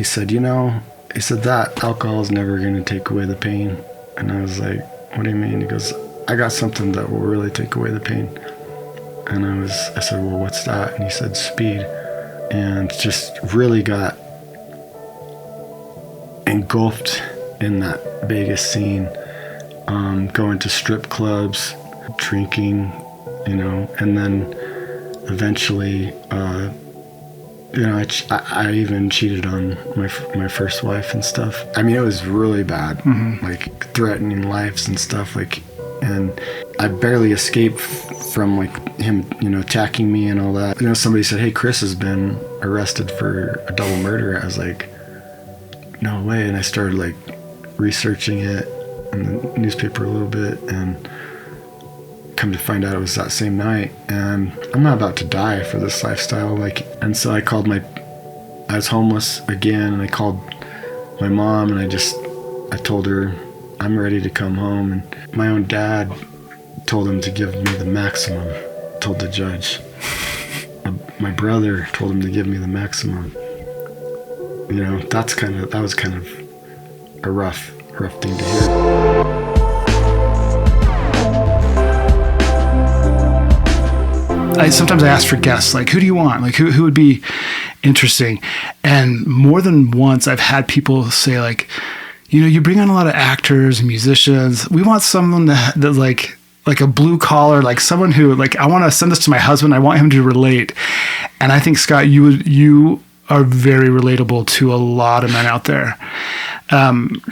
he said, that alcohol is never going to take away the pain. And I was like, what do you mean? He goes, I got something that will really take away the pain. And I said, well, what's that? And he said, speed. And just really got engulfed in that Vegas scene, going to strip clubs, drinking, and then eventually, I even cheated on my first wife and stuff. I mean, it was really bad, like threatening lives and stuff, and I barely escaped from him, attacking me and all that. Somebody said, hey, Chris has been arrested for a double murder. I was like, no way. And I started researching it in the newspaper a little bit, and come to find out it was that same night. And I'm not about to die for this lifestyle. And so I was homeless again, and I called my mom, and I told her I'm ready to come home. And my own dad told him to give me the maximum, told the judge. My brother told him to give me the maximum. That was kind of a rough thing to hear. Sometimes I ask for guests, who do you want? Who would be interesting? And more than once, I've had people say, you bring on a lot of actors and musicians. We want someone that like a blue collar, someone who, I want to send this to my husband. I want him to relate. And I think, Scott, you are very relatable to a lot of men out there.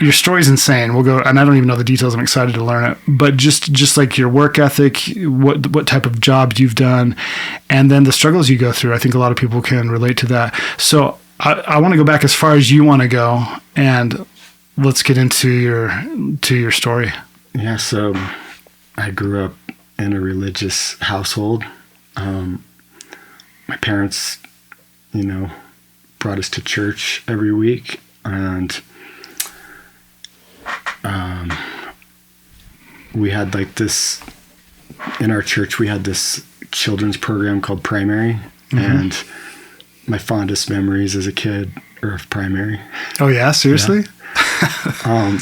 Your story's insane. We'll go, and I don't even know the details. I'm excited to learn it. But just your work ethic, what type of jobs you've done, and then the struggles you go through. I think a lot of people can relate to that. So I want to go back as far as you want to go, and let's get into your story. Yeah. So I grew up in a religious household. My parents, brought us to church every week, and we had this in our church. We had this children's program called Primary, and my fondest memories as a kid are of Primary. Oh yeah, seriously? Yeah.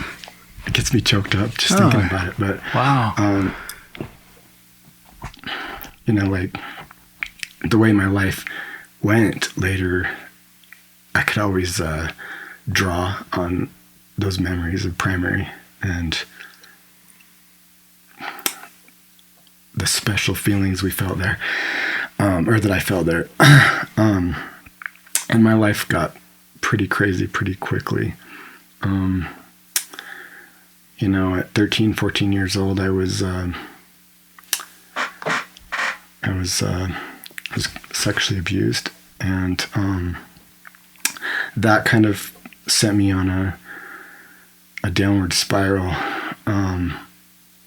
It gets me choked up just thinking about it. But wow. The way my life went later, I could always draw on those memories of Primary and the special feelings we felt there, or that I felt there. And my life got pretty crazy pretty quickly. At 13, 14 years old, I was sexually abused, and that kind of sent me on a downward spiral.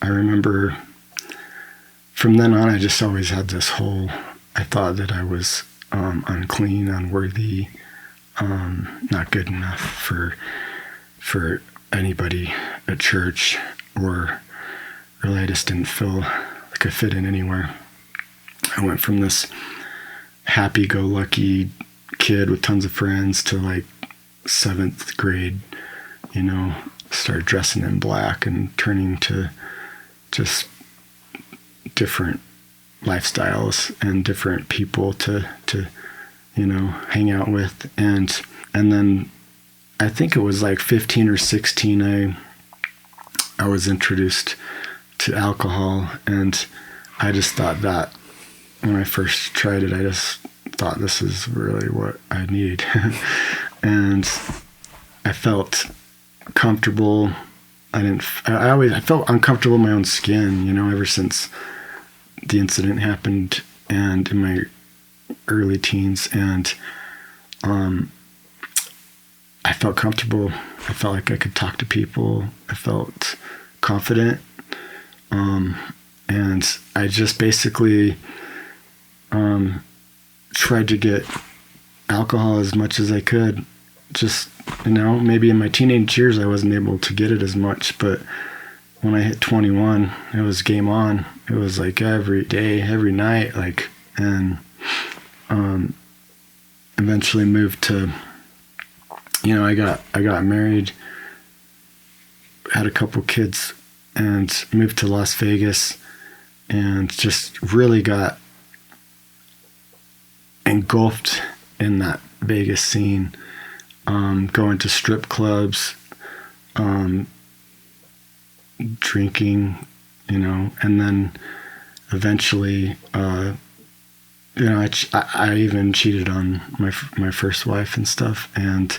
I remember from then on, I just always had this I thought that I was unclean, unworthy, not good enough for anybody at church, or really I just didn't feel like I fit in anywhere. I went from this happy-go-lucky kid with tons of friends to 7th grade, started dressing in black and turning to just different lifestyles and different people to hang out with. And then I think it was 15 or 16, I was introduced to alcohol, and I just thought that when I first tried it, I just thought this is really what I need. And I felt comfortable. I felt uncomfortable in my own skin, ever since the incident happened, and in my early teens. And I felt comfortable. I felt like I could talk to people. I felt confident. And I just basically tried to get alcohol as much as I could. Just, maybe in my teenage years I wasn't able to get it as much, but when I hit 21, it was game on. It was every day, every night, and eventually moved to you know, I got married, had a couple kids, and moved to Las Vegas, and just really got engulfed in that Vegas scene, going to strip clubs, drinking, you know, and then eventually, you know, I even cheated on my first wife and stuff, and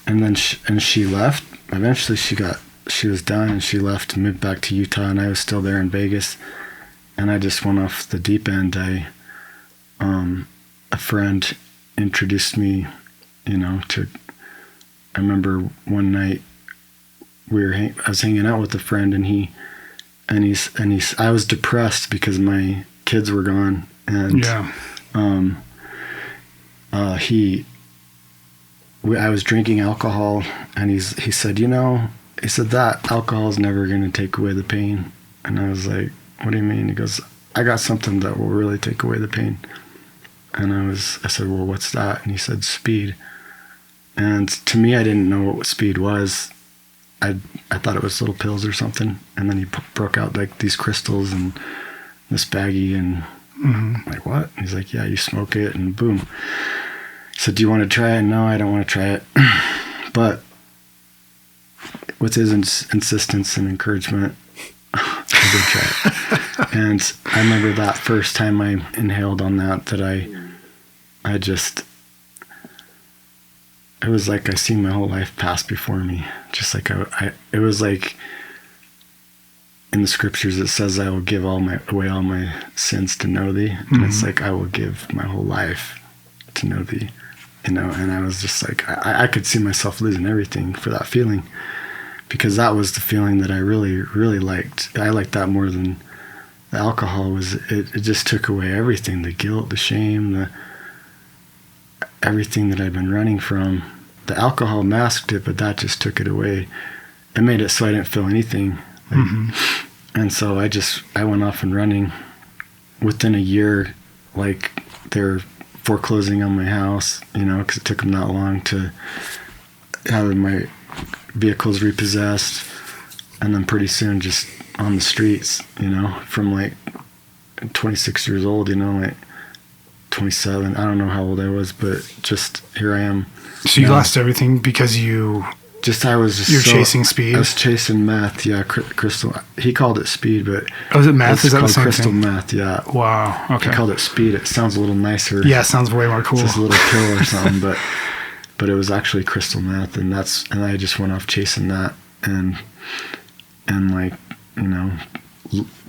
then she left. Eventually, she was done, and she left and moved back to Utah, and I was still there in Vegas, and I just went off the deep end. A friend introduced me, you know, I remember one night I was hanging out with a friend, and I was depressed because my kids were gone, and I was drinking alcohol, and he said, you know, he said that alcohol is never going to take away the pain. And I was like, what do you mean? He goes, I got something that will really take away the pain. And I said, well, what's that? And he said, speed. And to me, I didn't know what speed was. I thought it was little pills or something. And then he broke out like these crystals and this baggie, and I'm like, what? And he's like, yeah, you smoke it, and boom. He said, do you want to try it? No, I don't want to try it. But with his insistence and encouragement, I did try it. And I remember that first time I inhaled on that I just, it was like I seen my whole life pass before me. Just like it was like in the scriptures it says, I will give away all my sins to know thee. And it's like, I will give my whole life to know thee, you know. And I was just like, I could see myself losing everything for that feeling, because that was the feeling that I really, really liked. I liked that more than the alcohol. It just took away everything, the guilt, the shame, everything that I'd been running from. The alcohol masked it, but that just took it away. It made it so I didn't feel anything. And so I went off and running. Within a year, like, they're foreclosing on my house, you know, because it took them that long to have my vehicles repossessed. And then pretty soon just on the streets, you know, from like 26 years old, you know, like 27. I don't know how old I was, but just here I am. So you lost everything because you're chasing speed? I was chasing meth, yeah, crystal. He called it speed, but... Oh, is it meth? Is that the same crystal thing? Meth, yeah. Wow, okay. He called it speed. It sounds a little nicer. Yeah, it sounds way more cool. It's just a little pill or something, but it was actually crystal meth, and I just went off chasing that, and like, you know,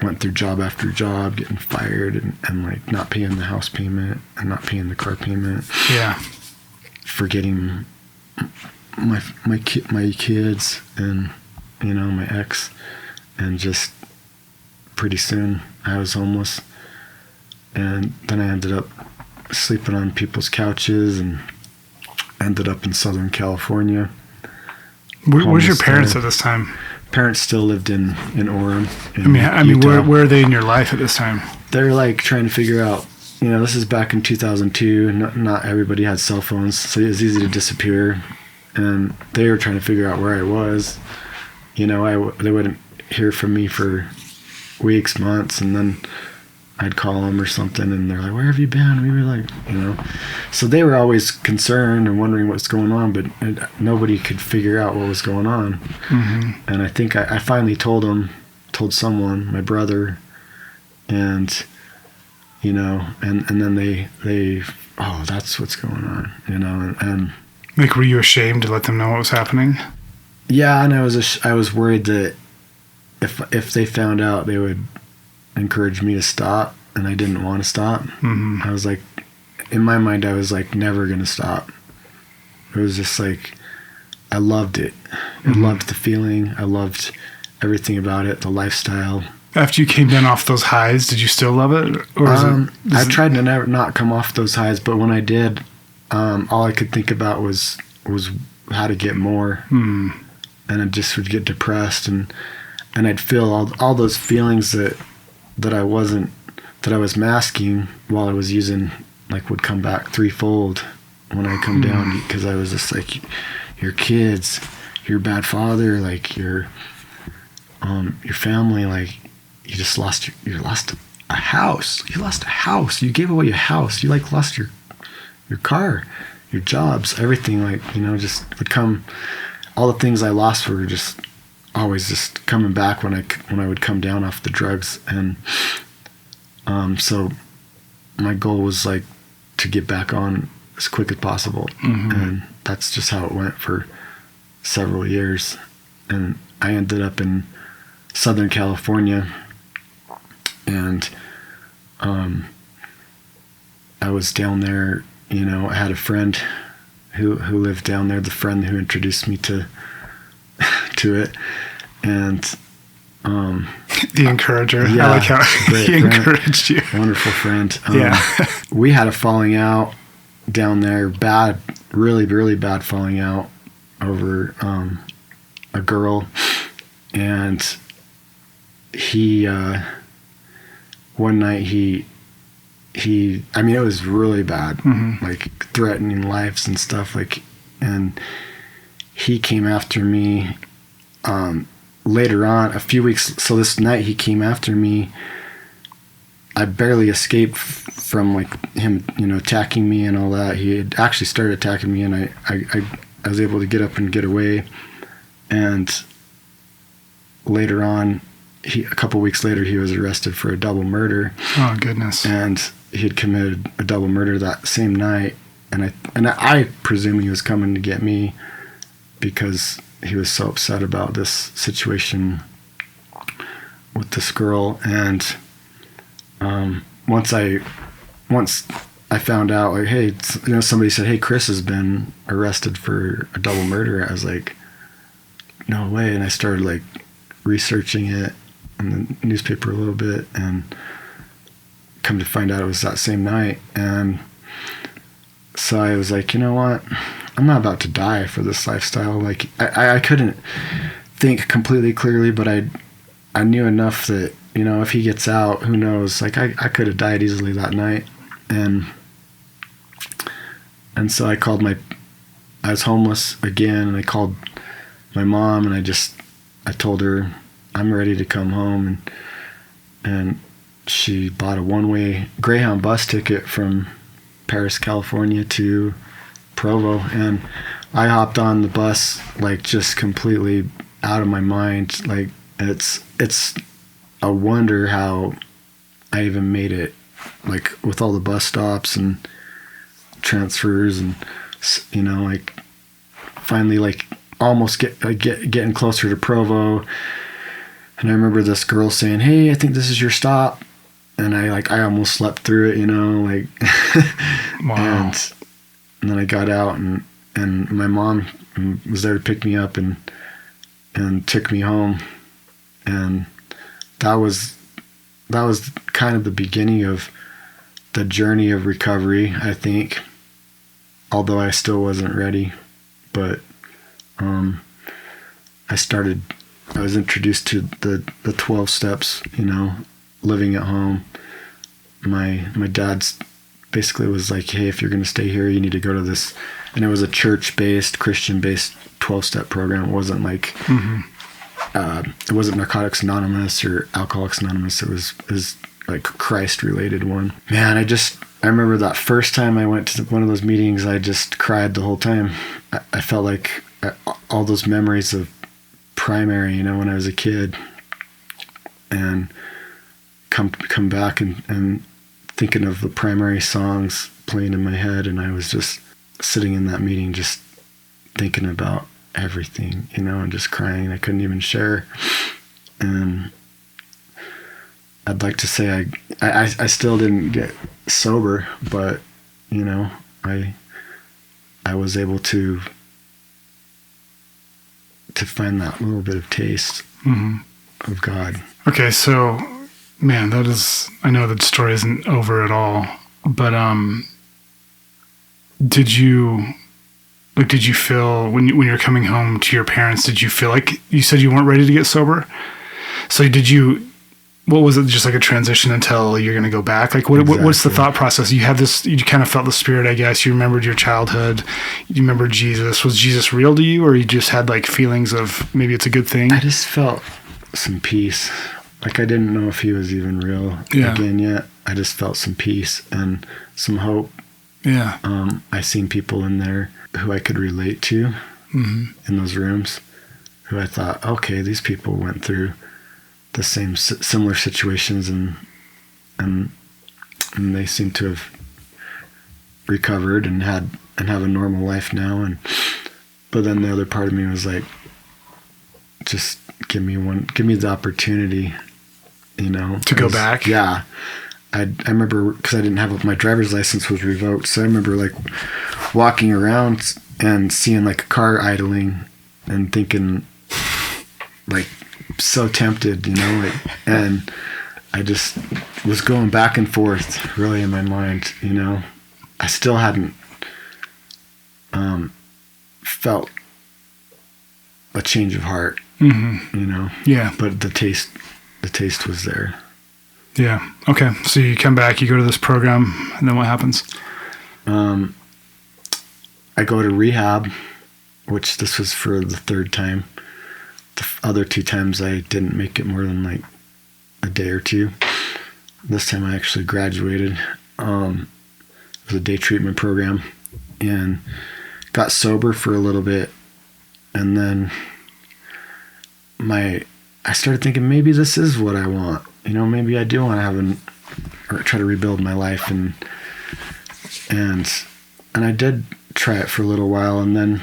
went through job after job, getting fired, and like not paying the house payment and not paying the car payment. Yeah. Forgetting my kids and, you know, my ex, and just pretty soon I was homeless, and then I ended up sleeping on people's couches and ended up in Southern California. Where's your parents at this time? Parents still lived in Orem. I mean, where are they in your life at this time? They're like trying to figure out, you know, this is back in 2002. Not everybody had cell phones, so it was easy to disappear. And they were trying to figure out where I was. You know, they wouldn't hear from me for weeks, months, and then I'd call them or something, and they're like, where have you been? We were like, you know. So they were always concerned and wondering what's going on, but nobody could figure out what was going on. And I think I finally told someone, my brother, and, you know, and then they oh, that's what's going on, you know, and like, were you ashamed to let them know what was happening? Yeah, and I was worried that if they found out, they would encourage me to stop, and I didn't want to stop. I was like, in my mind, I was like, never gonna stop. It was just like, I loved it. I loved the feeling. I loved everything about it, the lifestyle. After you came down off those highs, did you still love it? Or I tried to never not come off those highs, but when I did, all I could think about was how to get more, and I just would get depressed, and I'd feel all those feelings that I was masking while I was using, like, would come back threefold, when I come down, because I was just like, your kids, your bad father, like your family, like you just lost a house. You lost a house. You gave away a house. You like lost your car, your jobs, everything, like, you know, just would come. All the things I lost were just always just coming back when I would come down off the drugs. And so my goal was like to get back on as quick as possible. And that's just how it went for several years. And I ended up in Southern California, and I was down there, you know, I had a friend who lived down there, the friend who introduced me to it. And the encourager. Yeah, I like how he encouraged you. Wonderful friend. Yeah. We had a falling out down there, bad, really, really bad falling out over a girl. And he, one night he, I mean, it was really bad, like threatening lives and stuff, like, and he came after me, later on, a few weeks. So this night he came after me. I barely escaped from like him, you know, attacking me and all that. He had actually started attacking me, and I was able to get up and get away. And later on, a couple weeks later, he was arrested for a double murder. Oh goodness! And he had committed a double murder that same night. And I presume he was coming to get me because he was so upset about this situation with this girl. And once I found out, like, hey, you know, somebody said, hey, Chris has been arrested for a double murder, I was like, no way. And I started like researching it in the newspaper a little bit, and come to find out it was that same night. And so I was like, you know what? I'm not about to die for this lifestyle. Like I couldn't think completely clearly, but I knew enough that, you know, if he gets out, who knows? Like I could have died easily that night. And so I was homeless again, and I called my mom, and I told her I'm ready to come home, and she bought a one-way Greyhound bus ticket from Paris, California to Provo, and I hopped on the bus, like, just completely out of my mind. Like, it's a wonder how I even made it, like, with all the bus stops and transfers, and, you know, like, finally, like, almost getting closer to Provo. And I remember this girl saying, hey, I think this is your stop. And I almost slept through it, you know, like, wow. And then I got out, and my mom was there to pick me up and took me home. And that was kind of the beginning of the journey of recovery, I think, although I still wasn't ready. But I was introduced to the 12 steps, you know, living at home. My dad's basically was like, hey, if you're going to stay here, you need to go to this. And it was a church-based, Christian-based 12-step program. It wasn't like, it wasn't Narcotics Anonymous or Alcoholics Anonymous. It was like Christ-related one. Man, I remember that first time I went to one of those meetings, I just cried the whole time. I felt like all those memories of primary, you know, when I was a kid, and come back and thinking of the primary songs playing in my head, and I was just sitting in that meeting just thinking about everything, you know, and just crying. I couldn't even share. And I'd like to say I still didn't get sober, but, you know, I was able to find that little bit of taste of God. Okay, so, man, I know the story isn't over at all, but did you feel, when you were coming home to your parents, did you feel like, you said you weren't ready to get sober? So did you what was it? Just like a transition until you're going to go back? Like what's the Exactly. thought process? You have this, you kind of felt the Spirit, I guess. You remembered your childhood. You remembered Jesus. Was Jesus real to you, or you just had like feelings of maybe it's a good thing? I just felt some peace. Like I didn't know if he was even real again yet. I just felt some peace and some hope. Yeah. I seen people in there who I could relate to in those rooms, who I thought, okay, these people went through the same similar situations and they seem to have recovered and have a normal life now. But then the other part of me was like, just give me the opportunity, To go back. Yeah. I remember, because I didn't have, my driver's license was revoked, so I remember like walking around and seeing like a car idling and thinking, like, so tempted, and I just was going back and forth really in my mind. I still hadn't felt a change of heart, Yeah. but the taste was there. Yeah. Okay. So you come back, you go to this program, and then what happens? I go to rehab, which this was for the third time. The other 2 times I didn't make it more than like a day or 2. This time I actually graduated. It was a day treatment program, and got sober for a little bit. And then I started thinking, maybe this is what I want. Maybe I do want to have or try to rebuild my life. And I did try it for a little while, and then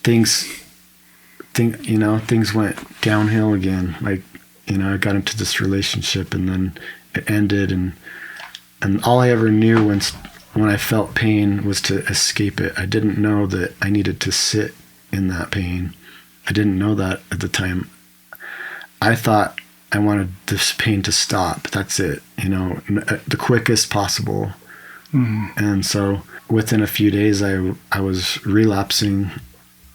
things went downhill again. Like, I got into this relationship, and then it ended, and all I ever knew when I felt pain was to escape it. I didn't know that I needed to sit in that pain. I didn't know that at the time. I thought I wanted this pain to stop. That's it, the quickest possible. And so within a few days, I was relapsing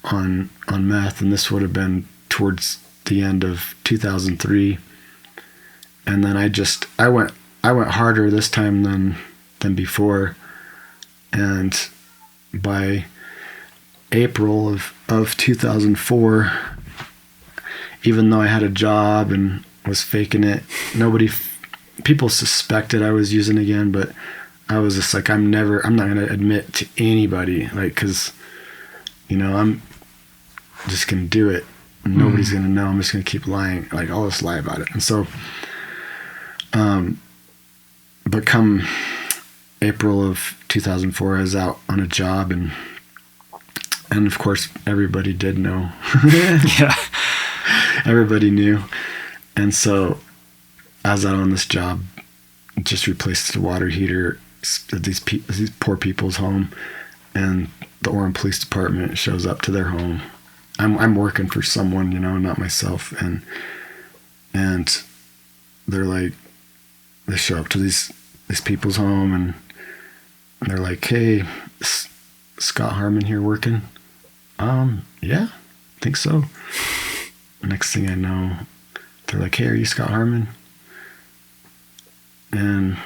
on meth, and this would have been towards the end of 2003. And then I went harder this time than before. And by April of 2004, even though I had a job and was faking it, people suspected I was using again, but I was just like, I'm not going to admit to anybody, like, cause I'm just going to do it. Nobody's going to know. I'm just going to keep lying. Like, I'll just lie about it. And so, but come April of 2004, I was out on a job, and of course everybody did know. Yeah. Everybody knew. And so I was out on this job, just replaced the water heater at these poor people's home, and the Orem Police Department shows up to their home. I'm working for someone, not myself, and they're like, they show up to these people's home, and they're like, hey, Scott Harman here working? Yeah, I think so. Next thing I know, they're like, hey, are you Scott Harman? And,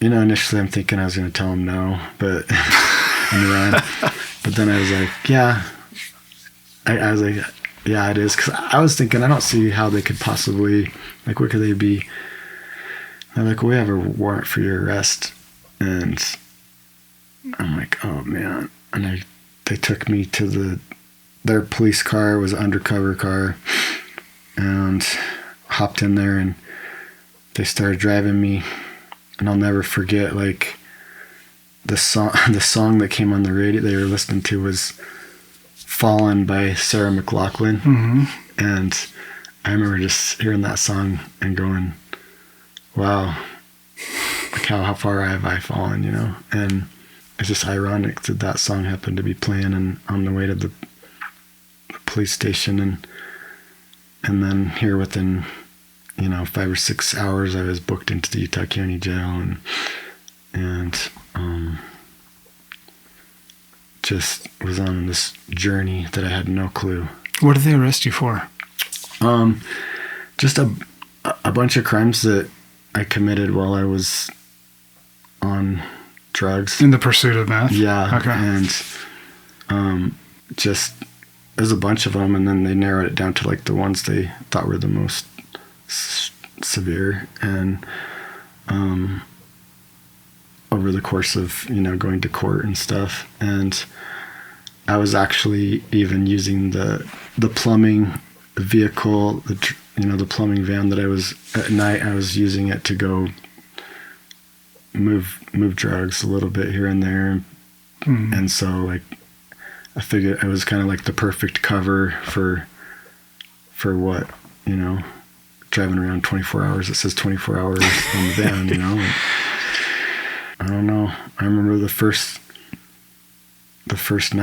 initially I'm thinking I was going to tell them no, but and run. But then I was like, yeah. I was like, yeah, it is. Because I was thinking, I don't see how they could possibly, like, what could they be? They're like, we have a warrant for your arrest. And I'm like, oh, man. And they took me to their police car. It was an undercover car. And hopped in there, and they started driving me. And I'll never forget, like, the song that came on the radio they were listening to was Fallen by Sarah McLachlan. And I remember just hearing that song and going, wow, like how far have I fallen, And it's just ironic that song happened to be playing on the way to the police station, and then here within 5 or 6 hours I was booked into the Utah County Jail, and just was on this journey that I had no clue. What did they arrest you for? Just a a bunch of crimes that I committed while I was on drugs. In the pursuit of meth? Yeah. Okay. And just there's a bunch of them, and then they narrowed it down to like the ones they thought were the most severe. And over the course of, you know, going to court and stuff, and I was actually even using the plumbing vehicle, the plumbing van that I was at night. I was using it to go move drugs a little bit here and there, and so like I figured it was kind of like the perfect cover for what, you know, driving around 24 hours. It says 24 hours on the van, you know. And I don't know. I remember the first night. The first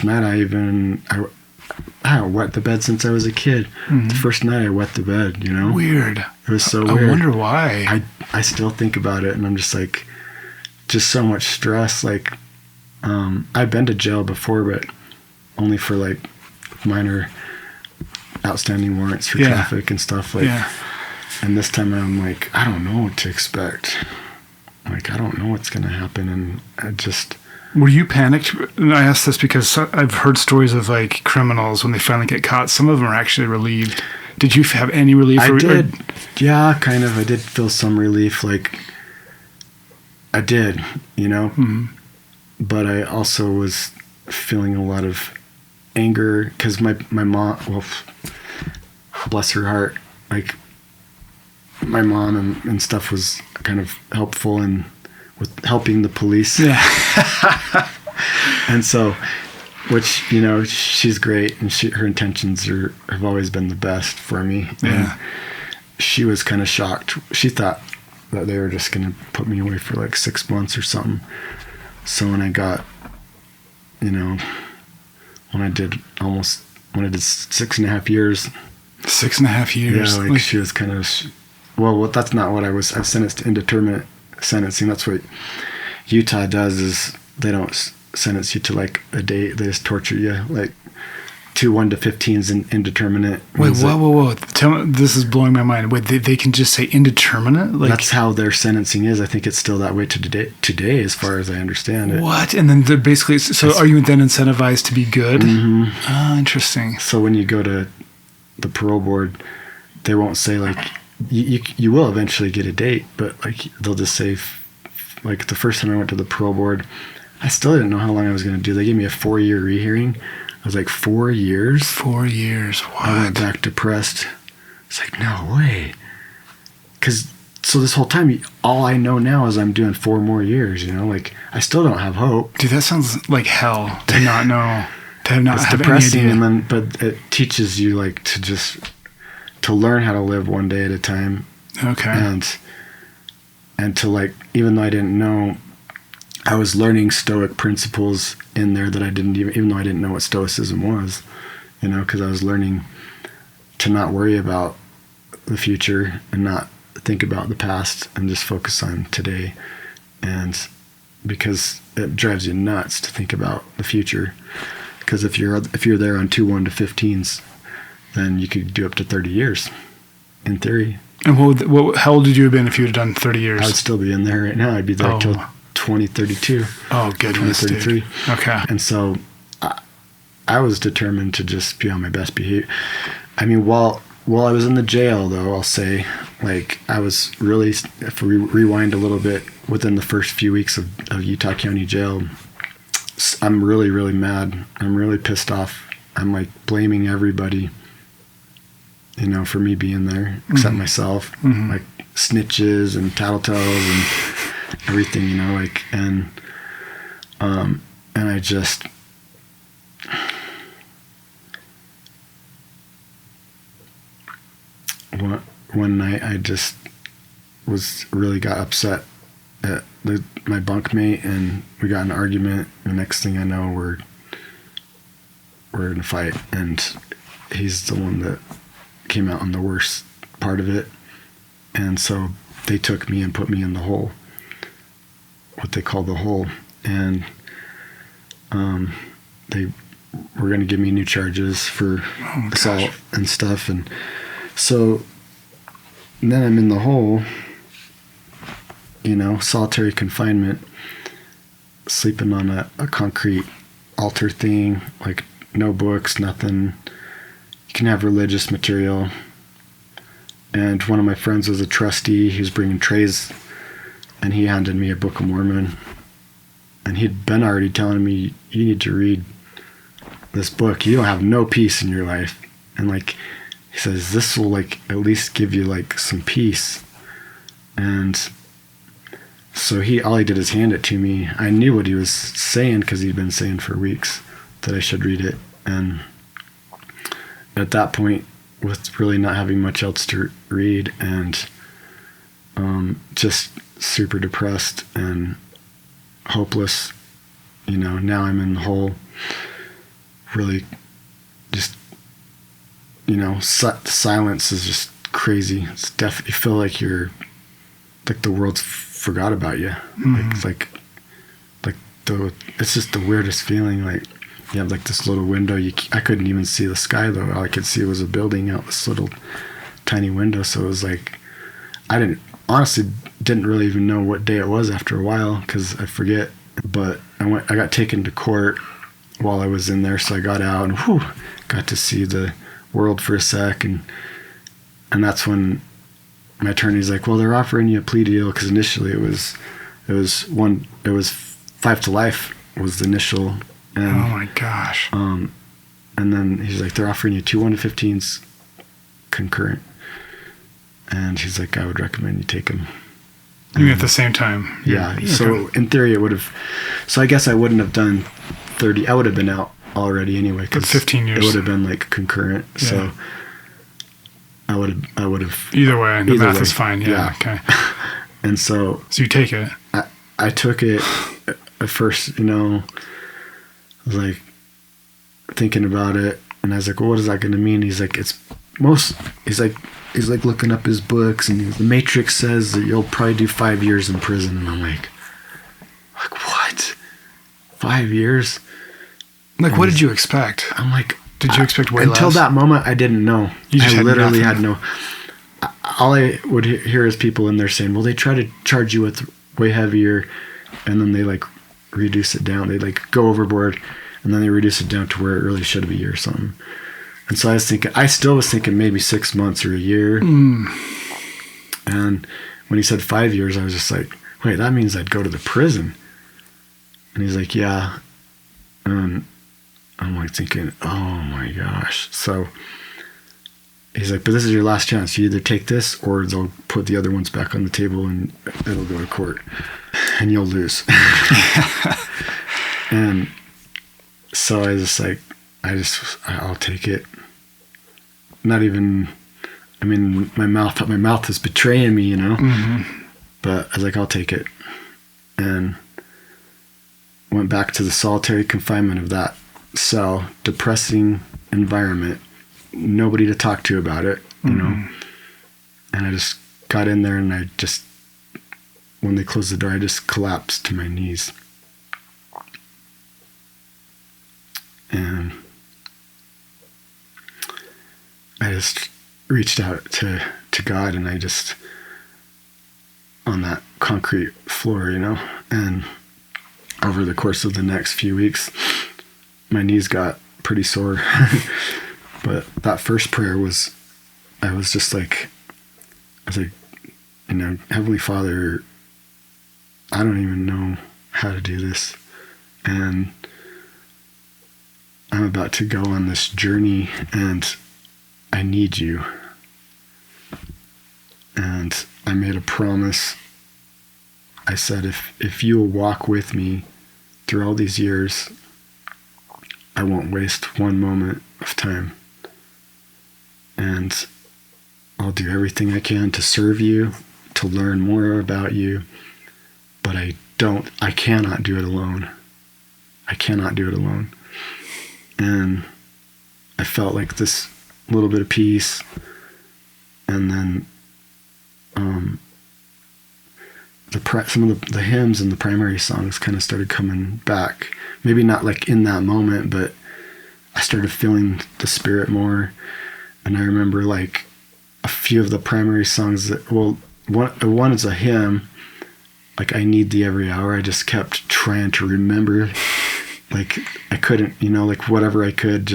night I wet the bed since I was a kid. The first night I wet the bed, you know? Weird. It was so weird. I wonder why. I still think about it, and I'm just like, just so much stress. Like, I've been to jail before, but only for like minor outstanding warrants for traffic and stuff. Like, and this time I'm like, I don't know what to expect. Like, I don't know what's going to happen, and I just... Were you panicked? And I ask this because I've heard stories of like criminals when they finally get caught. Some of them are actually relieved. Did you have any relief? I did. Yeah, kind of. I did feel some relief. Like, I did, you know? But I also was feeling a lot of anger because my mom, well, bless her heart, like, my mom and stuff was kind of helpful and with helping the police. Yeah. And so, which, you know, she's great, and her intentions have always been the best for me. Yeah. And she was kind of shocked. She thought that they were just going to put me away for like 6 months or something. So when I got, you know, when I did 6.5 years. 6.5 years. Yeah, like she was kind of, well, that's not what I was sentenced to indeterminate sentencing. That's what Utah does, is they don't sentence you to like a date. They just torture you, like 1 to 15s and indeterminate. Wait, whoa. Tell me, this is blowing my mind. Wait, they can just say indeterminate? Like, that's how their sentencing is. I think it's still that way to today, as far as I understand it. What? And then they're basically, are you then incentivized to be good? Oh, interesting. So when you go to the parole board, they won't say like, you will eventually get a date, but like they'll just say, like the first time I went to the parole board, I still didn't know how long I was going to do. They gave me a 4-year rehearing. I was like, 4 years? 4 years, what? I went back depressed. It's like, no way. So this whole time, all I know now is I'm doing 4 more years, you know? Like, I still don't have hope. Dude, that sounds like hell to not know, to not it's have depressing, any idea. But it teaches you, like, to learn how to live one day at a time. Okay. And to, like, even though I didn't know, I was learning Stoic principles in there that I didn't even though I didn't know what Stoicism was, you know, because I was learning to not worry about the future and not think about the past and just focus on today. And because it drives you nuts to think about the future, because if you're there on 1 to 15s, then you could do up to 30 years in theory. And how old would you have been if you had done 30 years? I would still be in there right now. I'd be there till 2032. Oh, goodness, 2033. dude. Okay. And so I was determined to just be on my best behavior. I mean, while I was in the jail, though, I'll say, like, I was really, if we rewind a little bit, within the first few weeks of Utah County Jail, I'm really, really mad. I'm really pissed off. I'm, like, blaming everybody, you know, for me being there, except myself. Like, snitches and tattletales and everything, you know, like, and I just, one night I just really got upset at my bunkmate, and we got in an argument. The next thing I know, we're in a fight, and he's the one that came out on the worst part of it. And so they took me and put me in the hole, what they call the hole, and they were going to give me new charges for assault and stuff, and So then I'm in the hole, solitary confinement, sleeping on a concrete altar thing, like no books, nothing. You can have religious material. And one of my friends was a trustee. He was bringing trays, and he handed me a Book of Mormon. And he'd been already telling me, you need to read this book. You don't have no peace in your life. And like, he says, this will like at least give you like some peace. And so all he did is hand it to me. I knew what he was saying because he'd been saying for weeks that I should read it. And at that point, with really not having much else to read and just super depressed and hopeless, now I'm in the hole, really just, silence is just crazy. It's you feel like you're, like the world's forgot about you. Like it's just the weirdest feeling. Like you have like this little window. I couldn't even see the sky though. All I could see was a building out this little tiny window. So it was like, I honestly didn't really even know what day it was after a while because I forget. But I got taken to court while I was in there. So I got out and got to see the world for a sec. And that's when my attorney's like, well, they're offering you a plea deal. Cause initially it was 5 to life was the initial. And, oh my gosh. And then he's like, they're offering you 2 1-15s concurrent. And he's like, I would recommend you take them. You mean at the same time? Yeah. So in theory it would have, so I guess I wouldn't have done 30. I would have been out already anyway. But 15 years. It would have been like concurrent. Yeah. So I would have. Either way, the math is fine. Yeah. Okay. And so you take it. I took it at first, I was like thinking about it and I was like, well, what is that going to mean? He's like, he's like looking up his books and the Matrix says that you'll probably do 5 years in prison. And I'm like what? 5 years? Like, what did you expect? I'm like, did you expect way less? Until that moment, I didn't know. I literally had no. All I would hear is people in there saying, well, they try to charge you with way heavier, and then they like reduce it down. They like go overboard, and then they reduce it down to where it really should be or something. And so I still was thinking maybe 6 months or a year. And when he said 5 years, I was just like, wait, that means I'd go to the prison. And he's like, yeah. And I'm like thinking, oh my gosh. So he's like, but this is your last chance. You either take this or they'll put the other ones back on the table and it'll go to court and you'll lose. And so I was just like, I'll take it. Not even, I mean, my mouth is betraying me, but I was like, I'll take it. And went back to the solitary confinement of that cell, depressing environment, nobody to talk to about it, and I just got in there and I just, when they closed the door, I just collapsed to my knees. And I just reached out to God, and I just, on that concrete floor, and over the course of the next few weeks, my knees got pretty sore. But that first prayer was, I was like, Heavenly Father, I don't even know how to do this. And I'm about to go on this journey and I need you. And I made a promise. I said, if you will walk with me through all these years, I won't waste one moment of time. And I'll do everything I can to serve you, to learn more about you, but I cannot do it alone. I cannot do it alone. And I felt like this little bit of peace, and then some of the hymns and the primary songs kind of started coming back. Maybe not like in that moment, but I started feeling the Spirit more. And I remember like a few of the primary songs that, well, one is a hymn, like I Need Thee Every Hour. I just kept trying to remember, like I couldn't, like whatever I could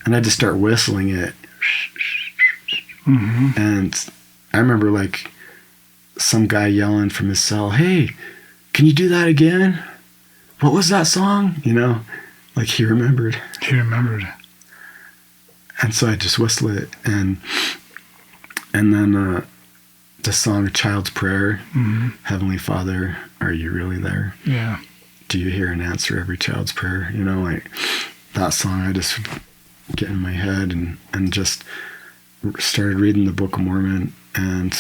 and I just start whistling it. Mm-hmm. And I remember like some guy yelling from his cell, "Hey, can you do that again? What was that song?" Like he remembered. And so I just whistled it. And then the song A Child's Prayer, mm-hmm. Heavenly Father, are you really there? Yeah. Do you hear and answer every child's prayer? Like that song, I just get in my head and just started reading the Book of Mormon. And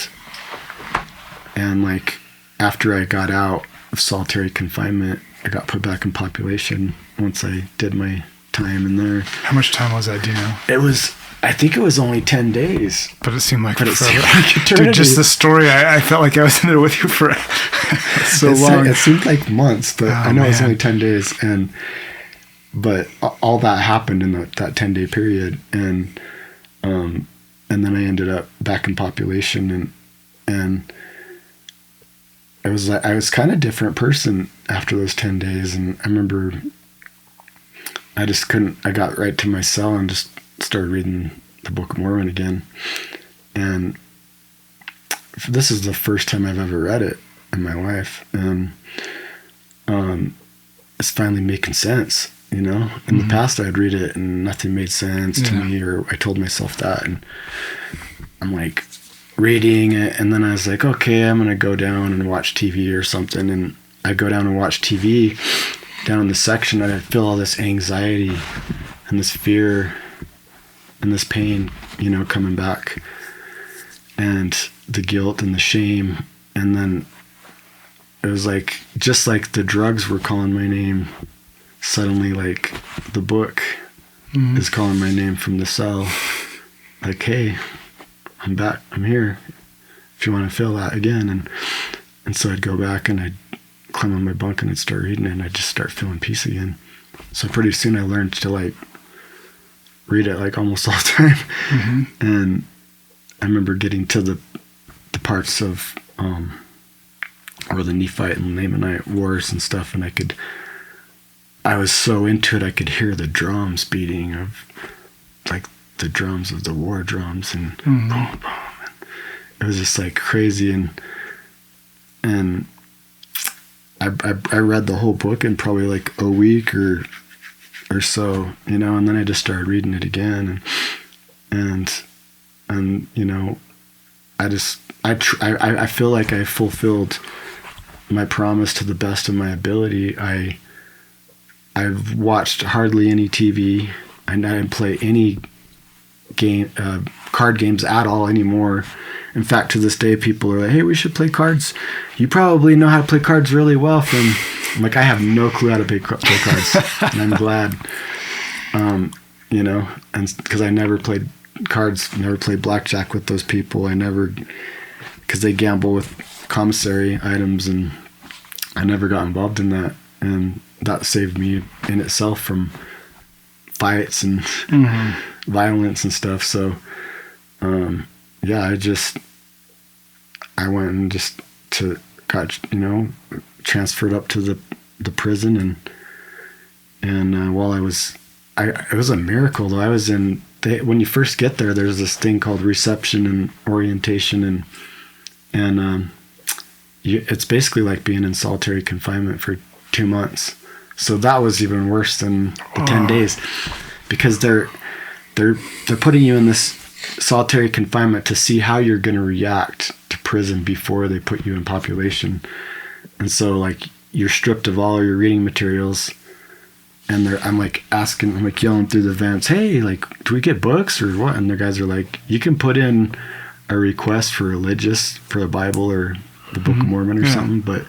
like after I got out of solitary confinement, I got put back in population once I did my time in there. How much time was that, do you know? I think it was only 10 days. But it seemed like forever. Eternity. Dude, just the story, I felt like I was in there with you for so long. It seemed like months, but I know it was only 10 days. But all that happened in that 10-day period. And then I ended up back in population and it was like I was kind of a different person after those 10 days. And I remember I got right to my cell and just started reading the Book of Mormon again. And this is the first time I've ever read it in my life. And it's finally making sense, In mm-hmm. the past I'd read it and nothing made sense to me, or I told myself that. And I'm like reading it, and then I was like, okay, I'm going to go down and watch TV or something. And I go down and watch TV down in the section, and I feel all this anxiety and this fear and this pain, coming back, and the guilt and the shame. And then it was like, just like the drugs were calling my name, suddenly like the book mm-hmm. is calling my name from the cell. Like, hey, I'm back, I'm here, if you want to feel that again. And so I'd go back and I'd climb on my bunk and I'd start reading it, and I'd just start feeling peace again. So pretty soon I learned to like read it like almost all the time. Mm-hmm. And I remember getting to the parts of or the Nephite and Lamanite wars and stuff, and I was so into it I could hear the drums beating of like the drums of the war drums, and mm-hmm. boom, boom, and it was just like crazy. And I read the whole book in probably like a week or so, and then I just started reading it again, and I feel like I fulfilled my promise to the best of my ability. I've watched hardly any TV. I didn't play any game, card games at all anymore. In fact, to this day, people are like, "Hey, we should play cards. You probably know how to play cards really well." I'm like, I have no clue how to play cards, and I'm glad, and because I never played cards, never played blackjack with those people. Because they gamble with commissary items, and I never got involved in that, and that saved me in itself from fights and mm-hmm. violence and stuff. So, I went and just got transferred up to the prison, and while it was a miracle though. I was when you first get there, there's this thing called reception and orientation, and it's basically like being in solitary confinement for 2 months. So that was even worse than the 10 days, because they're putting you in this solitary confinement to see how you're going to react to prison before they put you in population. And so like you're stripped of all your reading materials, and I'm yelling through the vents, "Hey, like, do we get books or what?" And the guys are like, "You can put in a request for the Bible or the Book mm-hmm. of Mormon or something, but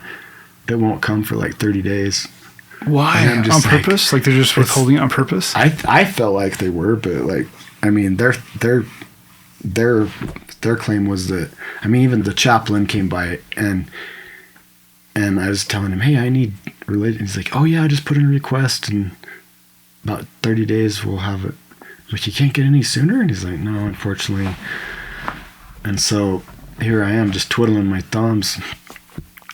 it won't come for like 30 days. Why? On purpose? Like they're just withholding it on purpose? I felt like they were, but like, I mean, their claim was that, I mean, even the chaplain came by and I was telling him, "Hey, I need religion." He's like, "Oh yeah, I just put in a request and about 30 days we'll have it." I'm like, "You can't get any sooner?" And he's like, "No, unfortunately, And so here I am just twiddling my thumbs.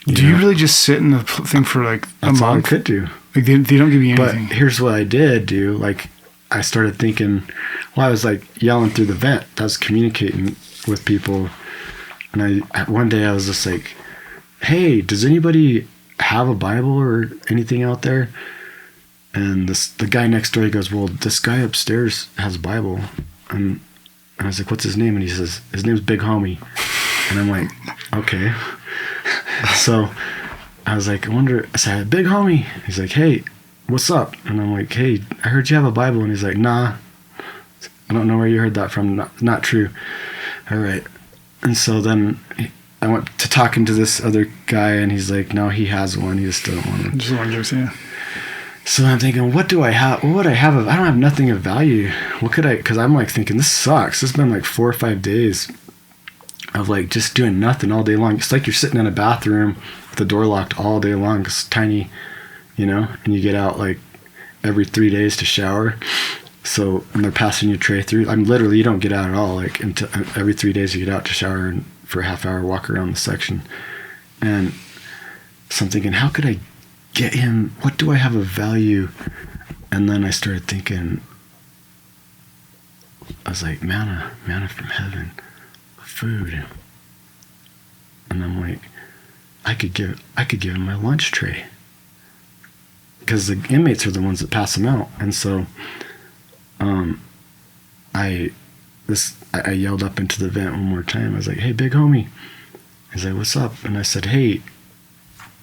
Do you really just sit in the thing for like a That's month? all I could do. Like they don't give you anything. But here's what I did do. Like I started thinking, well, I was like yelling through the vent. I was communicating with people. And one day I was just like, hey, does anybody have a Bible or anything out there? And the guy next door, he goes, well, this guy upstairs has a Bible. And I was like, what's his name? And he says, his name's Big Homie. And I'm like, okay. So I was like, I said, Big Homie. He's like, hey, what's up? And I'm like, hey, I heard you have a Bible. And he's like, nah, I don't know where you heard that from. Not true. All right. And so then I went to talking to this other guy, and he's like, no, he has one. He just doesn't want it. Just wonders, yeah. So I'm thinking, what do I have? What would I have? I don't have nothing of value. What could I? Because I'm like thinking, this sucks. It's been like 4 or 5 days of like just doing nothing all day long. It's like you're sitting in a bathroom with the door locked all day long. It's tiny, and you get out like every 3 days to shower. So, and they're passing your tray through. I'm literally, you don't get out at all. Like until every 3 days you get out to shower and for a half hour walk around the section. And so I'm thinking, how could I get him? What do I have of value? And then I started thinking, I was like, manna from heaven, food. And I'm like, I could give him my lunch tray, because the inmates are the ones that pass them out. And so I yelled up into the vent one more time. I was like, hey, Big Homie. He's like, what's up? And I said, hey,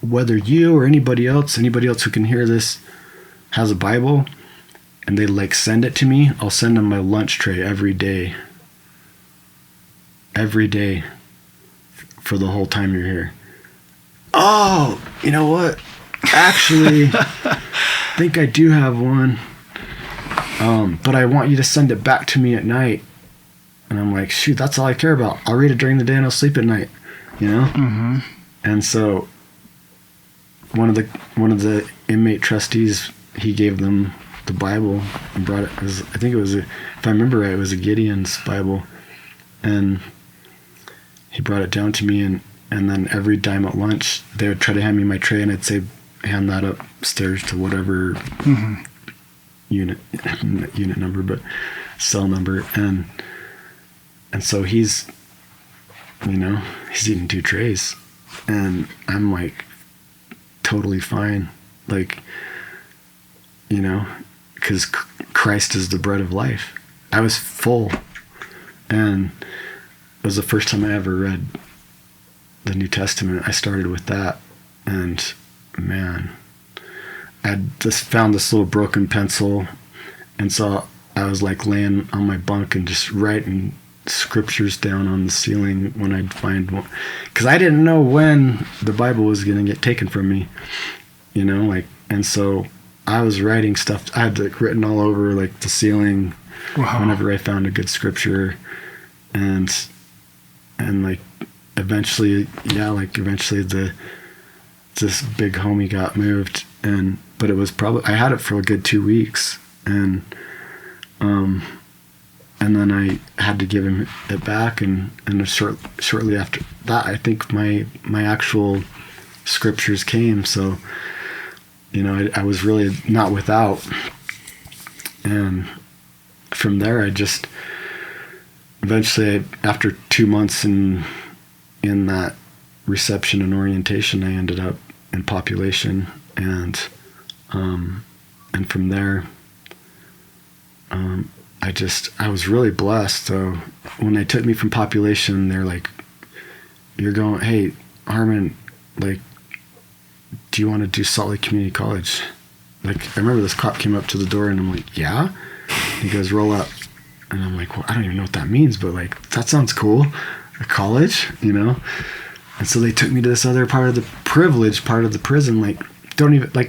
whether you or anybody else who can hear this has a Bible and they like send it to me, I'll send them my lunch tray every day for the whole time you're here. Oh, you know what? Actually, I think I do have one. But I want you to send it back to me at night. And I'm like, shoot, that's all I care about. I'll read it during the day and I'll sleep at night, Mm-hmm. And so one of the inmate trustees, he gave them the Bible and brought it. I think it was if I remember right, it was a Gideon's Bible, and he brought it down to me. And then every time at lunch, they would try to hand me my tray, and I'd say, hand that upstairs to whatever unit number, but cell number. And so he's eating 2 trays, and I'm like totally fine, like, because Christ is the bread of life. I was full, and it was the first time I ever read the New Testament. I started with that, and man, I just found this little broken pencil, and so I was like laying on my bunk and just writing scriptures down on the ceiling when I'd find one, because I didn't know when the Bible was going to get taken from me, and so I was writing stuff. I had like written all over like the ceiling. Wow. Whenever I found a good scripture, and like eventually this Big Homie got moved, but it was probably, I had it for a good 2 weeks, and then I had to give him it back, and shortly after that, I think my actual scriptures came. So I was really not without, and from there I just eventually, after 2 months in that reception and orientation, I ended up in population, and from there I was really blessed. So when they took me from population, they're like, you're going, hey, Harman, like, do you want to do Salt Lake Community College? Like, I remember this cop came up to the door, and I'm like, yeah? He goes, roll up. And I'm like, well, I don't even know what that means, but like, that sounds cool. A college, And so they took me to this other part of the privileged part of the prison. Like,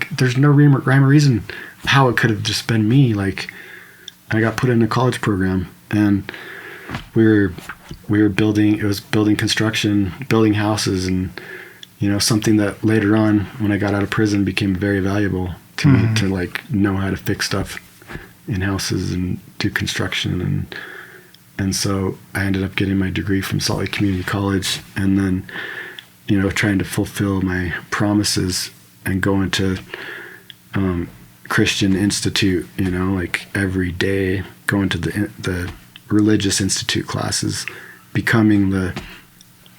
there's no rhyme or reason how it could have just been me. Like, I got put in a college program, and we were building construction, building houses, and something that later on, when I got out of prison, became very valuable to me, to like know how to fix stuff in houses and do construction And so I ended up getting my degree from Salt Lake Community College, and then, trying to fulfill my promises and go into Christian Institute, like every day, going to the religious institute classes, becoming the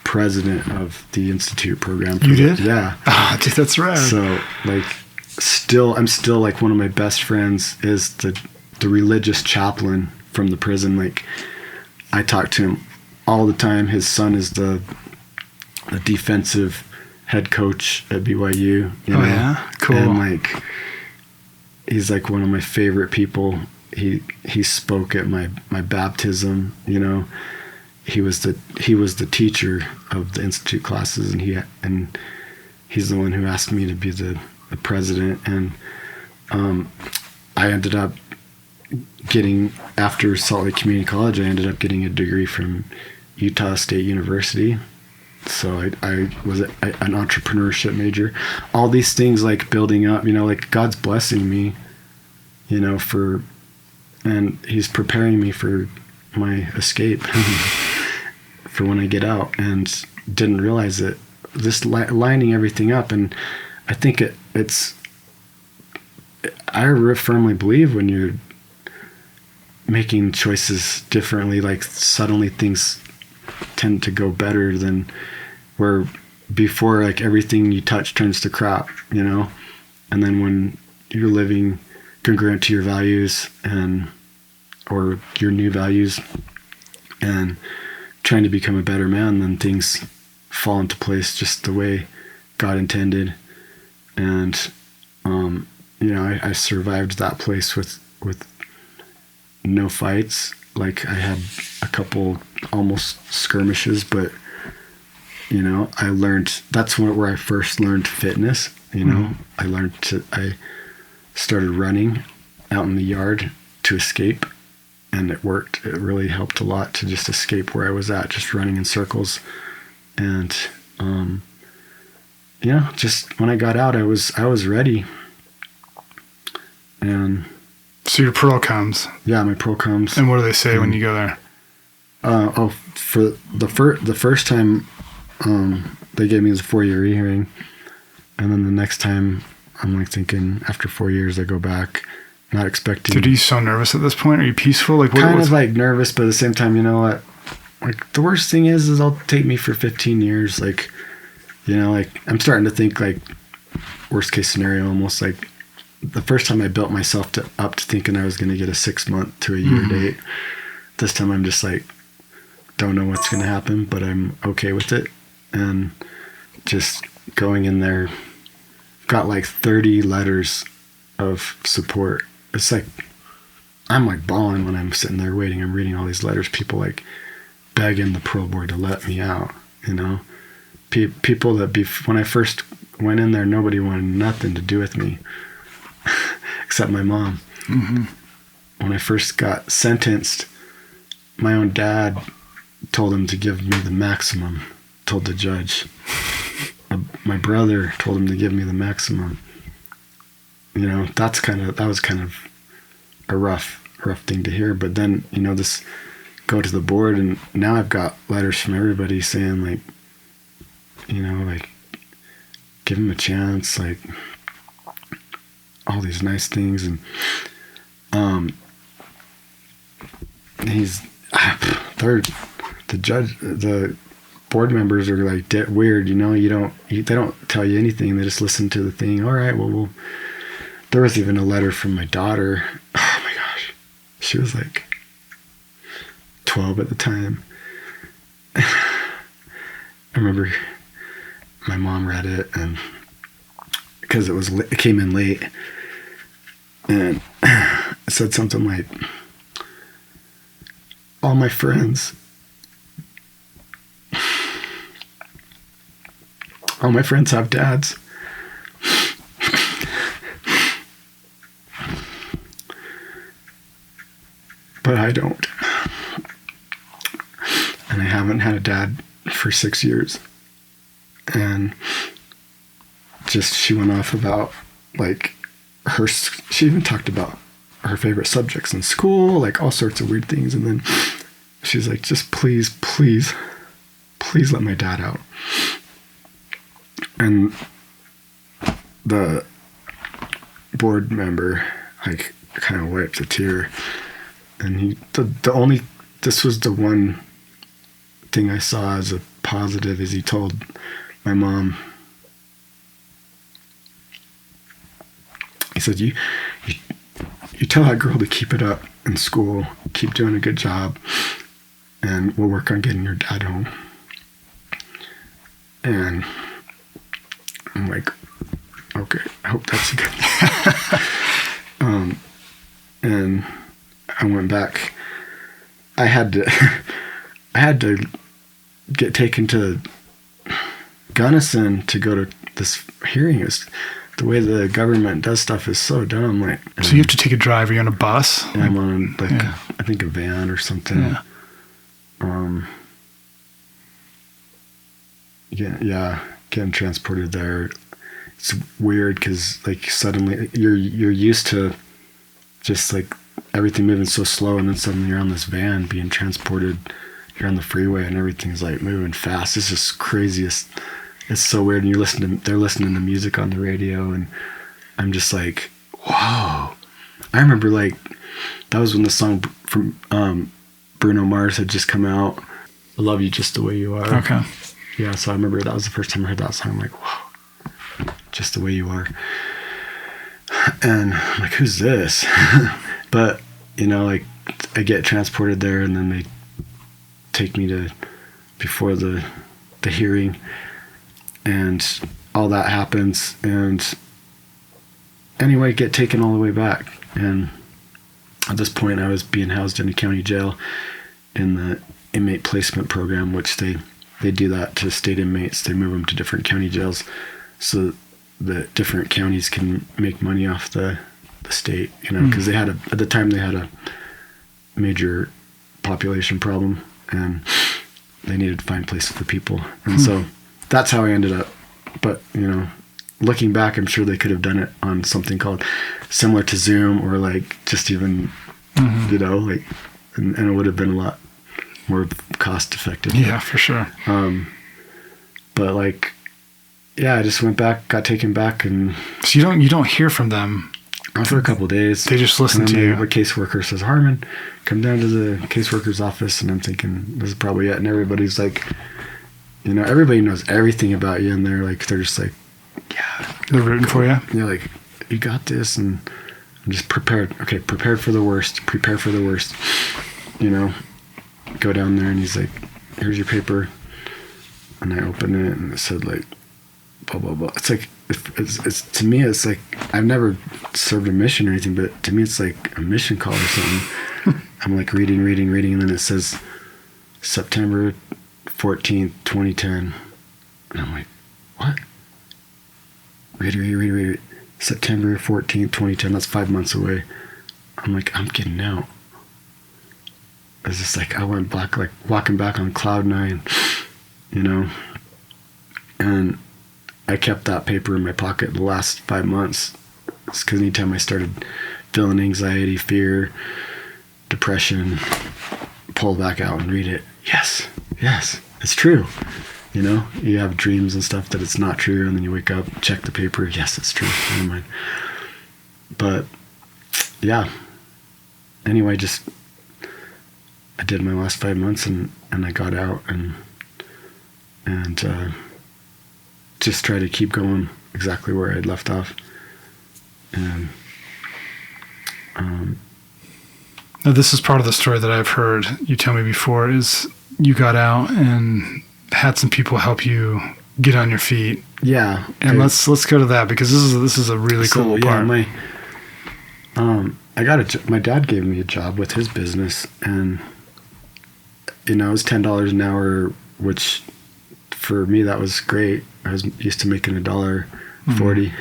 president of the institute program. You did? Yeah. Ah, dude, that's rad. So like, I'm still like, one of my best friends is the religious chaplain from the prison. Like, I talk to him all the time. His son is the defensive head coach at BYU. Yeah, cool. And like, he's like one of my favorite people. He spoke at my baptism. He was the teacher of the institute classes, and he's the one who asked me to be the president. And I ended up getting, after Salt Lake Community College, I ended up getting a degree from Utah State University. So I was an entrepreneurship major. All these things like building up, like God's blessing me, and he's preparing me for my escape for when I get out, and didn't realize it. Just lining everything up. And I think I firmly believe when you're making choices differently, like suddenly things tend to go better than where before, like everything you touch turns to crap, and then when you're living congruent to your values or your new values and trying to become a better man, then things fall into place just the way God intended. And I survived that place with no fights. Like, I had a couple almost skirmishes, but I learned, that's where I first learned fitness. I started running out in the yard to escape, and it worked. It really helped a lot to just escape where I was at, just running in circles. And just when I got out, I was ready. And so your pro comes. Yeah, my pro comes. And what do they say when you go there? For the first time, they gave me this 4-year hearing, and then the next time, I'm like thinking, after 4 years, I go back, not expecting. Dude, are you so nervous at this point? Are you peaceful? Like, kind of like nervous, but at the same time, you know what? Like, the worst thing is it'll take me for 15 years. Like, like I'm starting to think like worst case scenario, almost like the first time I built myself up to thinking I was going to get a 6 month to a year date. This time I'm just like, don't know what's going to happen, but I'm okay with it. And just going in there, got like 30 letters of support. It's like, I'm like bawling when I'm sitting there waiting. I'm reading all these letters, people like begging the pro board to let me out, people that when I first went in there, nobody wanted nothing to do with me except my mom. When I first got sentenced, my own dad told him to give me the maximum, told the judge. My brother told him to give me the maximum. That was kind of a rough thing to hear. But then, this go to the board, and now I've got letters from everybody saying like, like, give him a chance, like all these nice things. And the board members are like weird, they don't tell you anything. They just listen to the thing. All right, well, there was even a letter from my daughter. Oh my gosh. She was like 12 at the time. I remember my mom read it, and because it came in late, and it said something like, all my friends have dads. But I don't. And I haven't had a dad for 6 years. And just, she went off about like she even talked about her favorite subjects in school, like all sorts of weird things. And then she's like, just please let my dad out. And the board member like kind of wiped a tear, and this was the one thing I saw as a positive, is he told my mom, he said, you tell that girl to keep it up in school, keep doing a good job, and we'll work on getting your dad home. And I'm like, okay, I hope that's a good thing. And I went back. I had to get taken to Gunnison to go to this hearing. The way the government does stuff is so dumb. Like, so you have to take a drive. You're on a bus. And I'm on I think a van or something. Yeah. Getting transported there. It's weird because like suddenly you're used to just like everything moving so slow, and then suddenly you're on this van being transported. You're on the freeway and everything's like moving fast. It's just craziest. It's so weird. And they're listening to music on the radio, and I'm just like, whoa. I remember like that was when the song from Bruno Mars had just come out. I Love You Just the Way You Are. Okay. Yeah, so I remember that was the first time I heard that song. I'm like, whoa, just the way you are. And I'm like, who's this? But, like I get transported there, and then they take me to before the hearing, and all that happens. And anyway, get taken all the way back. And at this point, I was being housed in a county jail in the inmate placement program, which they do that to state inmates. They move them to different county jails so that different counties can make money off the state, because at the time they had a major population problem, and they needed to find places for people. And so that's how I ended up. But, looking back, I'm sure they could have done it on something called similar to Zoom, or like just even, and it would have been a lot more cost effective. Yeah, for sure. But like, yeah, I just went back, got taken back, and so you don't hear from them for a couple of days. They just listen to you. A caseworker says, "Harman, come down to the caseworker's office," and I'm thinking, this is probably it. And everybody's like, everybody knows everything about you, and they're just like, yeah, they're rooting for you. They're like, you got this, and I'm just prepared. Okay, prepared for the worst. Prepare for the worst. Go down there, and he's like, here's your paper. And I open it, and it said like blah blah blah. It's like it's to me, it's like I've never served a mission or anything, but to me it's like a mission call or something. I'm like reading, and then it says September 14th, 2010, and I'm like, what? Read. September 14th, 2010. That's 5 months away. I'm like, I'm getting out. It's just like I went back, like walking back on cloud nine, and I kept that paper in my pocket the last 5 months. It's because anytime I started feeling anxiety, fear, depression, pull back out and read it. Yes, it's true. You have dreams and stuff that it's not true, and then you wake up, check the paper. Yes, it's true. Never mind. But yeah. Anyway, I did my last 5 months, and I got out, and just try to keep going exactly where I'd left off. And now this is part of the story that I've heard you tell me before, is you got out and had some people help you get on your feet. Yeah. And let's go to that, because this is a really cool part. My dad gave me a job with his business, and it was $10 an hour, which for me that was great. I was used to making $1.40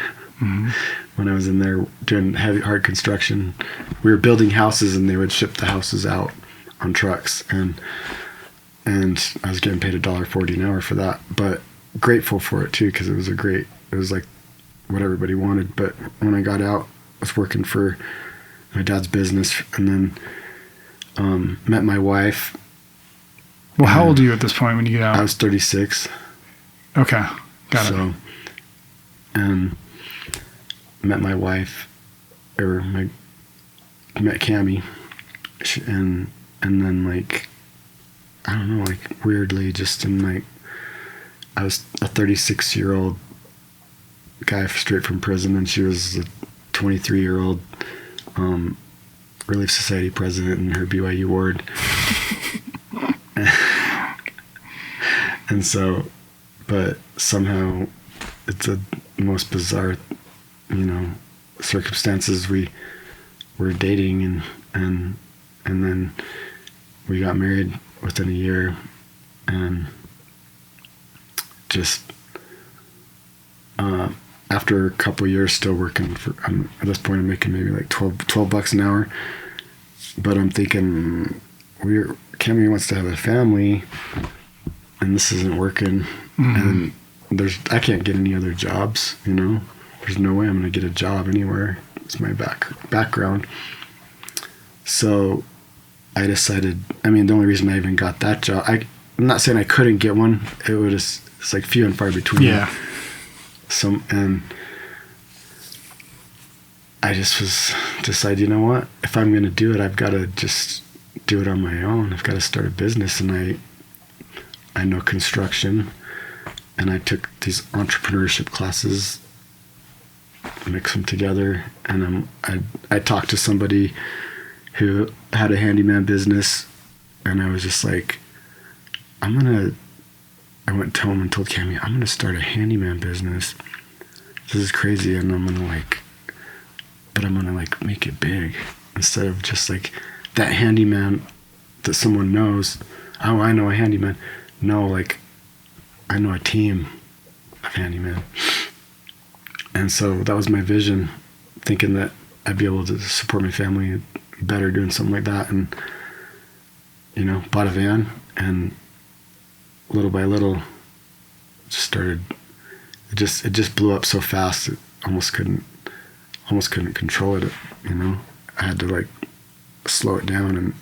when I was in there doing heavy hard construction. We were building houses, and they would ship the houses out on trucks, and I was getting paid $1.40 an hour for that. But grateful for it too, because it was like what everybody wanted. But when I got out, I was working for my dad's business, and then met my wife, Well, how old are you at this point when you get out? I was 36. Okay. Got it. And met my wife, met Cammie, and then like, I don't know, like weirdly just in like, I was a 36-year-old guy straight from prison, and she was a 23-year-old Relief Society president in her BYU ward. And so, but somehow it's the most bizarre, circumstances. We were dating and then we got married within a year, and just after a couple of years still working for, at this point I'm making maybe like $12 an hour, but I'm thinking Cammie wants to have a family and this isn't working. And I can't get any other jobs, there's no way I'm going to get a job anywhere. It's my background. So I decided, the only reason I even got that job, I'm not saying I couldn't get one. It's like few and far between. Yeah. And I just decided, you know what? If I'm going to do it, I've got to just do it on my own. I've got to start a business, and I know construction, and I took these entrepreneurship classes, mix them together, and I talked to somebody who had a handyman business, and I was just like, I went home and told Cammie, I'm going to start a handyman business. This is crazy, and I'm going to make it big, instead of just like that handyman that someone knows. Oh, I know a handyman. No, like I know a team of handyman. And so that was my vision, thinking that I'd be able to support my family better doing something like that. And, bought a van, and little by little just started, it just blew up so fast. It almost couldn't control it. I had to like slow it down,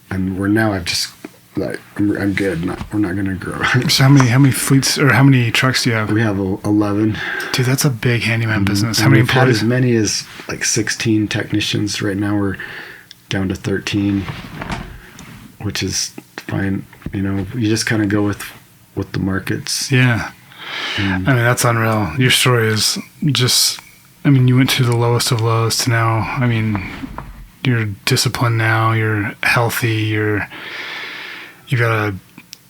and we're now I've just like, I'm good. We're not going to grow. So how many fleets or how many trucks do you have? We have 11. Dude, that's a big handyman business. How And many we've had employees? as many as like 16 technicians. Right now we're down to 13, which is fine. You just kind of go with the markets. Yeah. That's unreal. Your story is just, you went to the lowest of lows to now. You're disciplined now. You're healthy. You've got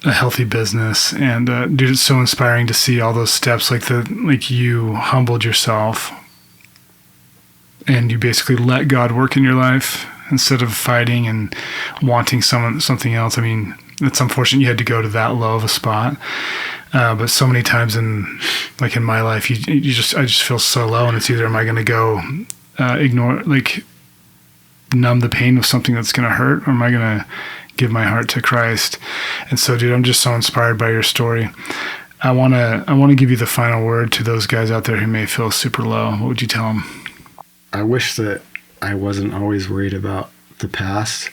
a healthy business, and dude, it's so inspiring to see all those steps. Like you humbled yourself, and you basically let God work in your life instead of fighting and wanting something else. It's unfortunate you had to go to that low of a spot, but so many times in my life, I just feel so low, and it's either am I going to go ignore, numb the pain with something that's going to hurt, or am I going to give my heart to Christ? And so, dude, I'm just so inspired by your story. I want to give you the final word to those guys out there who may feel super low. What would you tell them? I wish that I wasn't always worried about the past,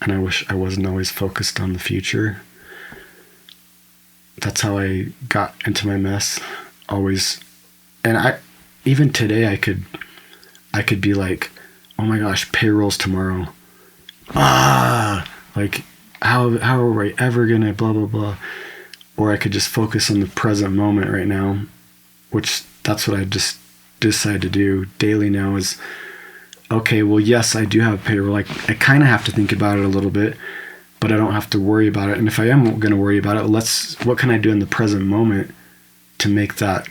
and I wish I wasn't always focused on the future. That's how I got into my mess, always. And even today I could be like, oh my gosh, payroll's tomorrow. Like how are we ever gonna blah blah blah? Or I could just focus on the present moment right now, which that's what I just decide to do daily now. Is okay, well, yes, I do have payroll. I kind of have to think about it a little bit, but I don't have to worry about it. And if I am going to worry about it, what can I do in the present moment to make that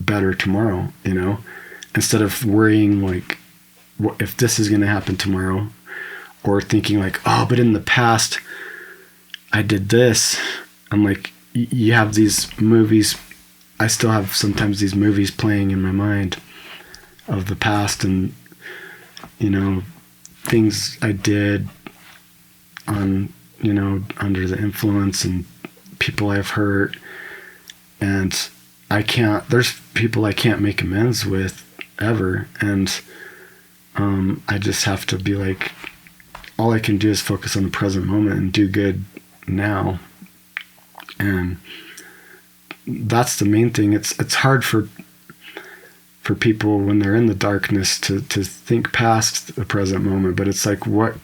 better tomorrow? Instead of worrying like, what if this is going to happen tomorrow, or thinking like, oh, but in the past I did this. I'm like, you have these movies. I still have sometimes these movies playing in my mind of the past, and things I did on, under the influence, and people I've hurt, and there's people I can't make amends with ever. And I just have to be like, all I can do is focus on the present moment and do good now. And that's the main thing. It's hard for people when they're in the darkness to think past the present moment, but it's like, what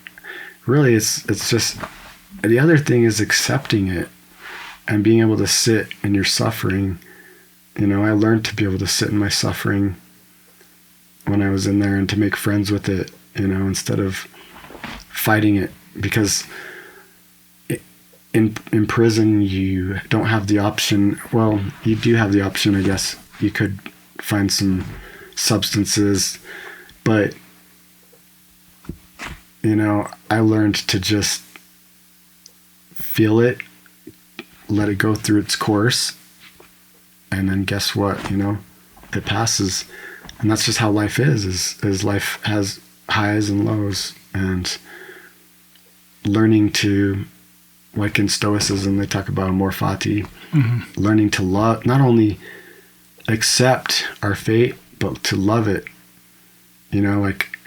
really it's just, the other thing is accepting it and being able to sit in your suffering. I learned to be able to sit in my suffering when I was in there and to make friends with it, instead of fighting it, because in prison you don't have the option. Well, you do have the option, I guess. You could find some substances, but I learned to just feel it, let it go through its course, and then guess what, it passes. And that's just how life is life has highs and lows. And learning to, like in Stoicism, they talk about amor fati, learning to love, not only accept our fate, but to love it. Like,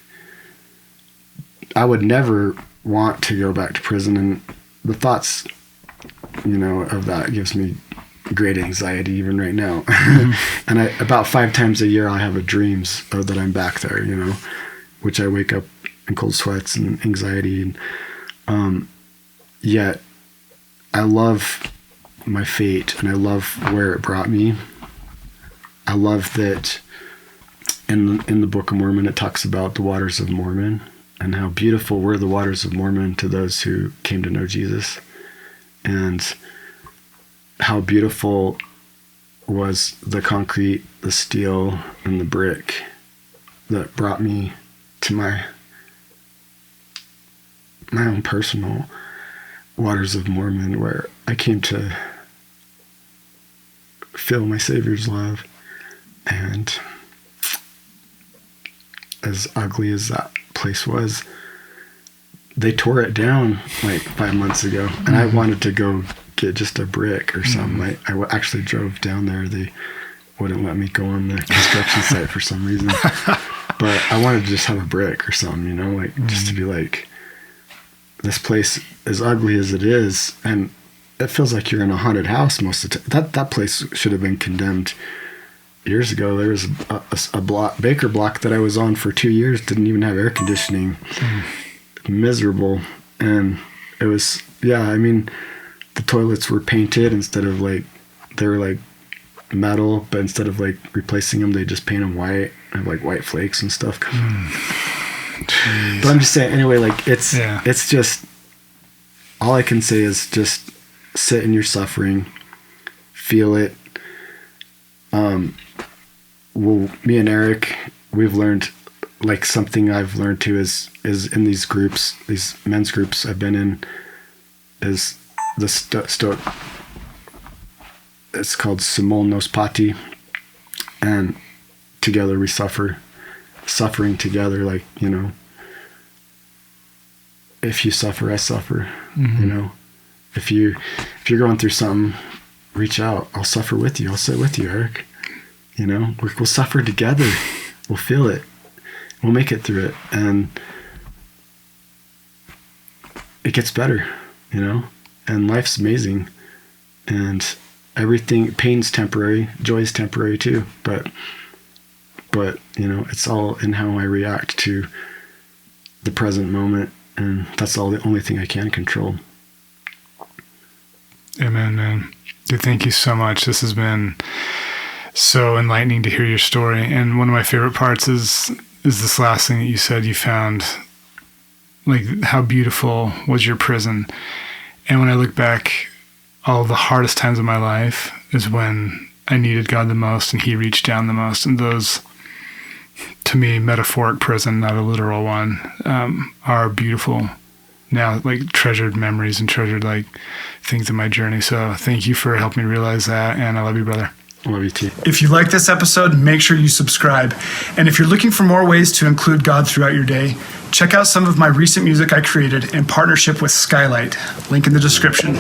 I would never want to go back to prison, and the thoughts, of that gives me great anxiety even right now. And about 5 times a year I have a dreams that I'm back there, which I wake up in cold sweats and anxiety, and yet I love my fate, and I love where it brought me. I love that in the Book of Mormon it talks about the waters of Mormon and how beautiful were the waters of Mormon to those who came to know Jesus, and how beautiful was the concrete, the steel, and the brick that brought me to my own personal waters of Mormon, where I came to feel my Savior's love. And as ugly as that place was, they tore it down like 5 months ago, and I wanted to go get just a brick or something. I actually drove down there. They wouldn't let me go on the construction site for some reason, but I wanted to just have a brick or something, just to be like, this place, as ugly as it is, and it feels like you're in a haunted house most of the time. That place should have been condemned years ago. There was a Baker block that I was on for 2 years, didn't even have air conditioning. Miserable. And it was, the toilets were painted instead of they were like metal, but instead of replacing them, they just paint them white, have white flakes and stuff. But I'm just saying, anyway, it's just, all I can say is just sit in your suffering, feel it. Well, me and Eric, we've learned, something I've learned too is in these groups, these men's groups I've been in, is the Stoic, it's called Simul Nos Pati, and together we suffering together, if you suffer, I suffer. If you're going through something, reach out. I'll suffer with you. I'll sit with you, Eric. We'll suffer together. We'll feel it. We'll make it through it, and it gets better, and life's amazing, and everything, pain's temporary, joy's temporary too, but it's all in how I react to the present moment, and that's the only thing I can control. Amen, man. Dude, thank you so much. This has been so enlightening to hear your story. And one of my favorite parts is this last thing that you said. You found how beautiful was your prison. And when I look back, all the hardest times of my life is when I needed God the most and he reached down the most. And those, to me, metaphoric prison, not a literal one, are beautiful now, treasured memories and treasured things in my journey. So thank you for helping me realize that. And I love you, brother. I love you too. If you like this episode, make sure you subscribe. And if you're looking for more ways to include God throughout your day, check out some of my recent music I created in partnership with Skylight. Link in the description.